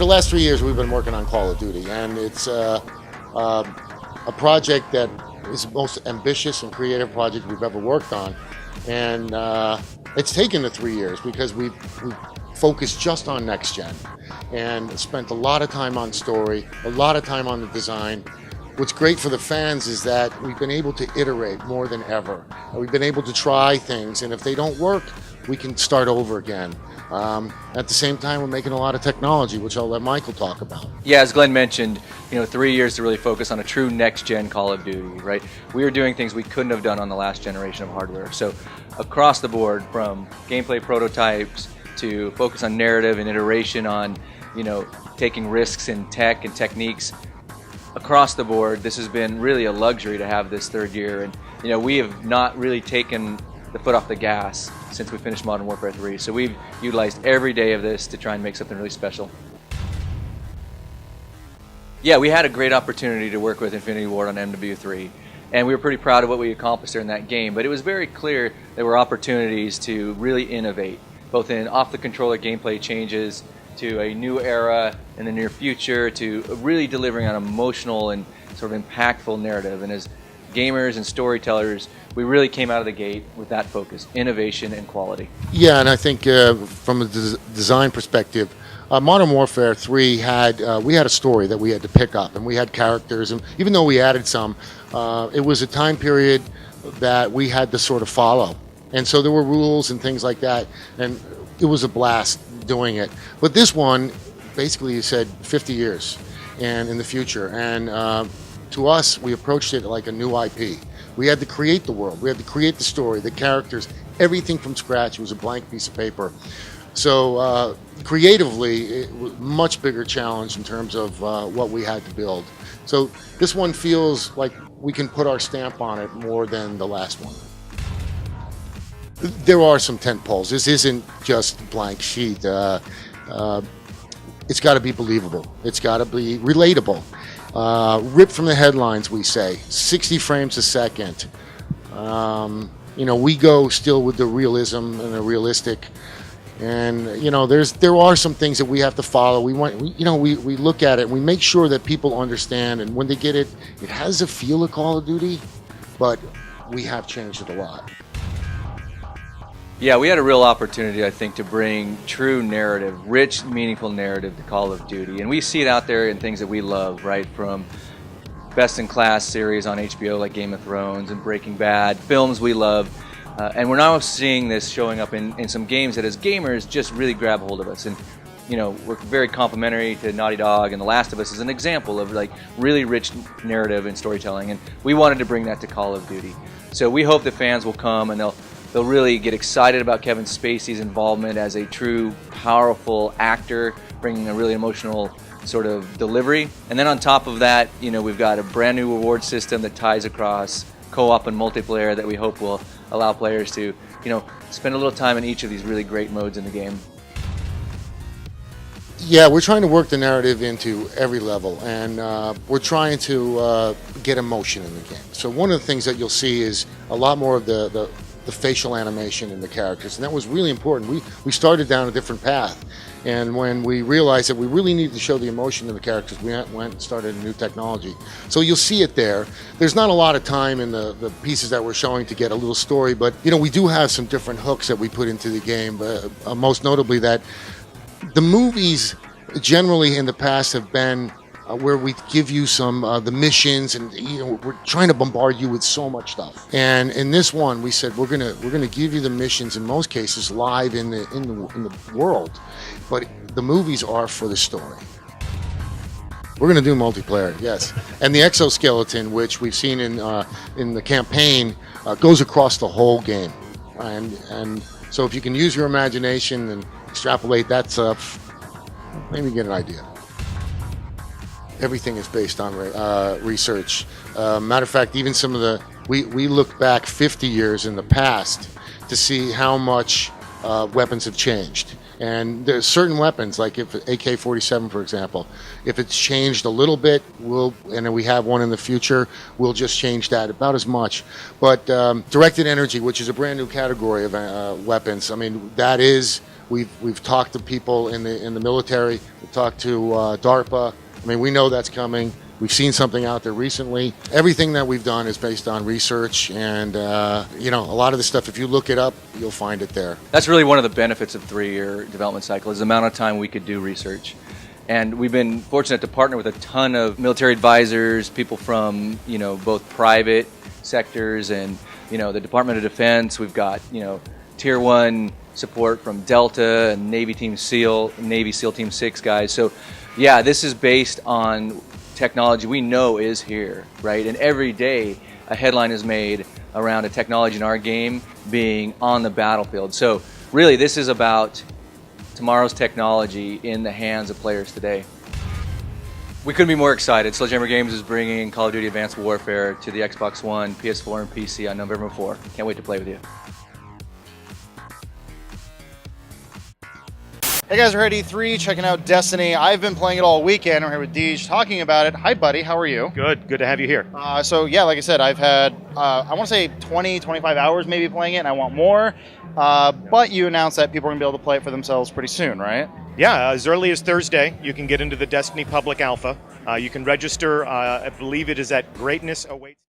the last 3 years, we've been working on Call of Duty, and it's a project that is the most ambitious and creative project we've ever worked on. And it's taken the 3 years because we focused just on next gen and spent a lot of time on story, a lot of time on the design. What's great for the fans is that we've been able to iterate more than ever. We've been able to try things, and if they don't work, we can start over again. At the same time, we're making a lot of technology, which I'll let Michael talk about. Yeah, as Glenn mentioned, 3 years to really focus on a true next-gen Call of Duty, right? We are doing things we couldn't have done on the last generation of hardware. So across the board, from gameplay prototypes to focus on narrative and iteration on, taking risks in tech and techniques, across the board, this has been really a luxury to have this third year. And, we have not really taken the foot off the gas since we finished Modern Warfare 3. So we've utilized every day of this to try and make something really special. Yeah, we had a great opportunity to work with Infinity Ward on MW3, and we were pretty proud of what we accomplished during that game, but it was very clear there were opportunities to really innovate, both in off-the-controller gameplay changes, to a new era in the near future, to really delivering an emotional and sort of impactful narrative. And as gamers and storytellers, we really came out of the gate with that focus, innovation and quality. Yeah, and I think from a design perspective, Modern Warfare 3 we had a story that we had to pick up, and we had characters, and even though we added some, it was a time period that we had to sort of follow. And so there were rules and things like that, and it was a blast doing it. But this one, basically, you said 50 years and in the future. And to us, we approached it like a new IP. We had to create the world. We had to create the story, the characters, everything from scratch. It was a blank piece of paper. So creatively, it was a much bigger challenge in terms of what we had to build. So this one feels like we can put our stamp on it more than the last one. There are some tent poles. This isn't just a blank sheet. It's got to be believable. It's got to be relatable. Ripped from the headlines, we say. 60 frames a second. We go still with the realism and the realistic. And there are some things that we have to follow. We look at it and we make sure that people understand. And when they get it, it has a feel of Call of Duty, but we have changed it a lot. Yeah, we had a real opportunity, I think, to bring true narrative, rich, meaningful narrative to Call of Duty. And we see it out there in things that we love, right? From best-in-class series on HBO like Game of Thrones and Breaking Bad, films we love. And we're now seeing this showing up in some games that as gamers just really grab hold of us. And, we're very complimentary to Naughty Dog, and The Last of Us is an example of like really rich narrative and storytelling. And we wanted to bring that to Call of Duty. So we hope the fans will come and they'll really get excited about Kevin Spacey's involvement as a true, powerful actor, bringing a really emotional sort of delivery. And then on top of that, we've got a brand new reward system that ties across co-op and multiplayer that we hope will allow players to, spend a little time in each of these really great modes in the game. Yeah, we're trying to work the narrative into every level, and we're trying to get emotion in the game. So one of the things that you'll see is a lot more of the facial animation in the characters, and that was really important. We started down a different path, and when we realized that we really needed to show the emotion in the characters, we went and started a new technology. So you'll see it there. There's not a lot of time in the pieces that we're showing to get a little story, but we do have some different hooks that we put into the game, most notably that the movies generally in the past have been where we give you some the missions, and we're trying to bombard you with so much stuff. And in this one, we said we're gonna give you the missions in most cases live in the world, but the movies are for the story. We're gonna do multiplayer, yes. And the exoskeleton, which we've seen in the campaign, goes across the whole game, and so if you can use your imagination and extrapolate that stuff, maybe get an idea. Everything is based on research. Matter of fact, even some of we looked back 50 years in the past to see how much weapons have changed. And there's certain weapons, like if AK-47, for example, if it's changed a little bit, and we have one in the future, we'll just change that about as much. But directed energy, which is a brand new category of weapons, I mean, that is We've talked to people in the military. We've talked to DARPA. I mean, we know that's coming. We've seen something out there recently. Everything that we've done is based on research, and you know, a lot of the stuff, if you look it up, you'll find it there. That's really one of the benefits of 3-year development cycle, is the amount of time we could do research. And we've been fortunate to partner with a ton of military advisors, people from, you know, both private sectors and, you know, the Department of Defense. We've got, you know, Tier 1 support from Delta and Navy SEAL Team 6 guys. So yeah, this is based on technology we know is here, right? And every day a headline is made around a technology in our game being on the battlefield. So really, this is about tomorrow's technology in the hands of players today. We couldn't be more excited. Sledgehammer Games is bringing Call of Duty Advanced Warfare to the Xbox One, PS4, and PC on November 4. Can't wait to play with you. Hey guys, we're at E3 checking out Destiny. I've been playing it all weekend. I'm here with Deej talking about it. Hi buddy, how are you? Good to have you here. So yeah, like I said, I've had, I want to say 20, 25 hours maybe playing it, and I want more. But you announced that people are going to be able to play it for themselves pretty soon, right? Yeah, as early as Thursday, you can get into the Destiny Public Alpha. You can register, I believe it is at Greatness Awaits.